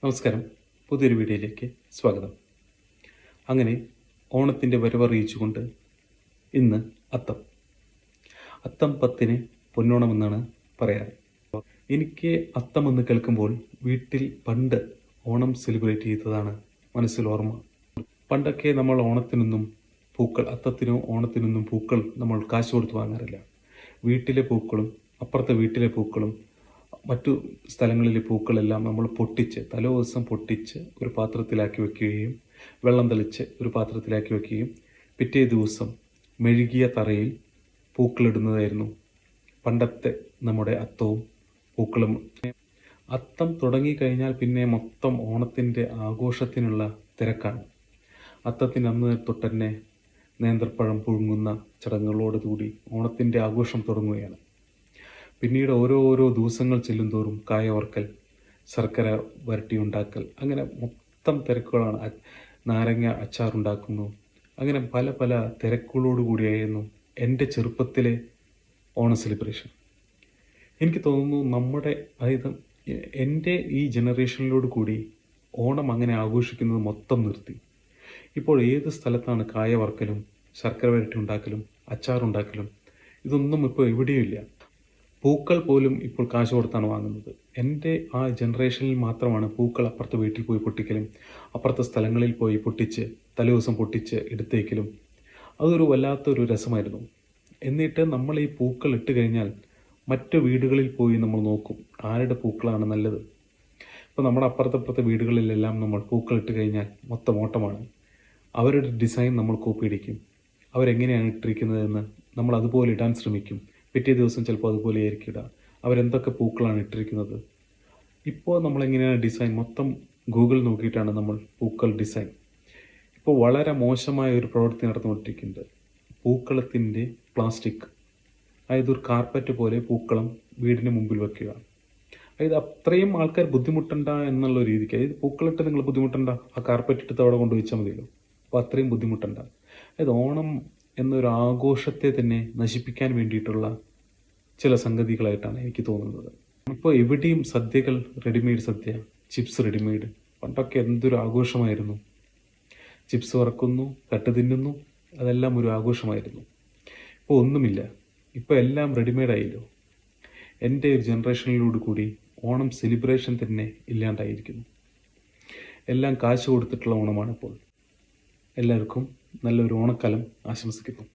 നമസ്കാരം. പുതിയൊരു വീഡിയോയിലേക്ക് സ്വാഗതം. അങ്ങനെ ഓണത്തിൻ്റെ വരവറിയിച്ചുകൊണ്ട് ഇന്ന് അത്തം. അത്തം 10-ന് പൊന്നോണം എന്നാണ് പറയാറ്. എനിക്ക് അത്തം എന്ന് കേൾക്കുമ്പോൾ വീട്ടിൽ പണ്ട് ഓണം സെലിബ്രേറ്റ് ചെയ്തതാണ് മനസ്സിൽ ഓർമ്മ. പണ്ടൊക്കെ നമ്മൾ ഓണത്തിനൊന്നും അത്തത്തിനോ ഓണത്തിനൊന്നും പൂക്കൾ നമ്മൾ കാശ് കൊടുത്ത് വാങ്ങാറില്ല. വീട്ടിലെ പൂക്കളും അപ്പുറത്തെ വീട്ടിലെ പൂക്കളും മറ്റു സ്ഥലങ്ങളിലെ പൂക്കളെല്ലാം നമ്മൾ തലേദിവസം പൊട്ടിച്ച് ഒരു പാത്രത്തിലാക്കി വെക്കുകയും വെള്ളം തളിച്ച് ഒരു പാത്രത്തിലാക്കി വെക്കുകയും പിറ്റേ ദിവസം മെഴുകിയ തറയിൽ പൂക്കളിടുന്നതായിരുന്നു പണ്ടത്തെ നമ്മുടെ അത്തവും പൂക്കളും. അത്തം തുടങ്ങിക്കഴിഞ്ഞാൽ പിന്നെ മൊത്തം ഓണത്തിൻ്റെ ആഘോഷത്തിനുള്ള തിരക്കാണ്. അത്തത്തിന് അന്ന് തൊട്ടന്നെ നേന്ത്രപ്പഴം പുഴുങ്ങുന്ന ചടങ്ങുകളോടുകൂടി ഓണത്തിൻ്റെ ആഘോഷം തുടങ്ങുകയാണ്. പിന്നീട് ഓരോ ദിവസങ്ങൾ ചെല്ലുന്തോറും കായ വറുക്കൽ, ശർക്കര വരട്ടി ഉണ്ടാക്കൽ, അങ്ങനെ മൊത്തം തിരക്കുകളാണ്. നാരങ്ങ അച്ചാറുണ്ടാക്കുന്നു. അങ്ങനെ പല തിരക്കുകളോടുകൂടിയായിരുന്നു എൻ്റെ ചെറുപ്പത്തിലെ ഓണ സെലിബ്രേഷൻ. എനിക്ക് തോന്നുന്നു അതായത് എൻ്റെ ഈ ജനറേഷനിലോട് കൂടി ഓണം അങ്ങനെ ആഘോഷിക്കുന്നത് മൊത്തം നിർത്തി. ഇപ്പോൾ ഏത് സ്ഥലത്താണ് കായ വറുക്കലും ശർക്കര വരട്ടി ഉണ്ടാക്കലും അച്ചാറുണ്ടാക്കലും? ഇതൊന്നും ഇപ്പോൾ എവിടെയും ഇല്ല. പൂക്കൾ പോലും ഇപ്പോൾ കാശ് കൊടുത്താണ് വാങ്ങുന്നത്. എൻ്റെ ആ ജനറേഷനിൽ മാത്രമാണ് പൂക്കൾ അപ്പുറത്തെ വീട്ടിൽ പോയി പൊട്ടിക്കലും അപ്പുറത്തെ സ്ഥലങ്ങളിൽ പോയി തലേദിവസം പൊട്ടിച്ച് എടുത്തേക്കലും. അതൊരു വല്ലാത്തൊരു രസമായിരുന്നു. എന്നിട്ട് നമ്മൾ ഈ പൂക്കൾ ഇട്ട് കഴിഞ്ഞാൽ മറ്റു വീടുകളിൽ പോയി നമ്മൾ നോക്കും ആരുടെ പൂക്കളാണ് നല്ലത്. ഇപ്പോൾ നമ്മുടെ അപ്പുറത്തെ വീടുകളിലെല്ലാം നമ്മൾ പൂക്കൾ ഇട്ട് കഴിഞ്ഞാൽ മൊത്തം ഓട്ടമാണ്. അവരുടെ ഡിസൈൻ നമ്മൾ കോപ്പിയടിക്കും. അവരെങ്ങനെയാണ് ഇട്ടിരിക്കുന്നതെന്ന് നമ്മൾ അതുപോലെ ഇടാൻ ശ്രമിക്കും. പിറ്റേ ദിവസം ചിലപ്പോൾ അതുപോലെ ആയിരിക്കും ഇടുക. അവരെന്തൊക്കെ പൂക്കളാണ് ഇട്ടിരിക്കുന്നത്. ഇപ്പോൾ നമ്മളെങ്ങനെയാണ് ഡിസൈൻ മൊത്തം ഗൂഗിൾ നോക്കിയിട്ടാണ് നമ്മൾ പൂക്കൾ ഡിസൈൻ. ഇപ്പോൾ വളരെ മോശമായ ഒരു പ്രവൃത്തി നടന്നുകൊണ്ടിരിക്കുന്നുണ്ട്. പൂക്കളത്തിൻ്റെ പ്ലാസ്റ്റിക്, അതായത് ഒരു കാർപ്പറ്റ് പോലെ പൂക്കളം വീടിന് മുമ്പിൽ വെക്കുക. അതായത് അത്രയും ആൾക്കാർ ബുദ്ധിമുട്ടണ്ട എന്നുള്ള രീതിക്ക്, അതായത് പൂക്കളിട്ട് നിങ്ങൾ ബുദ്ധിമുട്ടണ്ട, ആ കാർപ്പറ്റ് എടുത്ത് അവിടെ കൊണ്ടുവച്ചാൽ മതിയല്ലോ. അപ്പോൾ അത്രയും ബുദ്ധിമുട്ടണ്ട. അതായത് ഓണം എന്നൊരു ആഘോഷത്തെ തന്നെ നശിപ്പിക്കാൻ വേണ്ടിയിട്ടുള്ള ചില സംഗതികളായിട്ടാണ് എനിക്ക് തോന്നുന്നത്. ഇപ്പോൾ എവിടെയും സദ്യകൾ റെഡിമെയ്ഡ് സദ്യ, ചിപ്സ് റെഡിമെയ്ഡ്. പണ്ടൊക്കെ എന്തൊരു ആഘോഷമായിരുന്നു. ചിപ്സ് വറക്കുന്നു, കട്ട് തിന്നുന്നു, അതെല്ലാം ഒരു ആഘോഷമായിരുന്നു. ഇപ്പോൾ ഒന്നുമില്ല. ഇപ്പോൾ എല്ലാം റെഡിമെയ്ഡായല്ലോ. എൻ്റെ ഒരു ജനറേഷനിലോട് കൂടി ഓണം സെലിബ്രേഷൻ തന്നെ ഇല്ലാണ്ടായിരിക്കുന്നു. എല്ലാം കാശ് കൊടുത്തിട്ടുള്ള ഓണമാണിപ്പോൾ. എല്ലാവർക്കും നല്ലൊരു ഓണക്കാലം ആശംസിക്കുന്നു.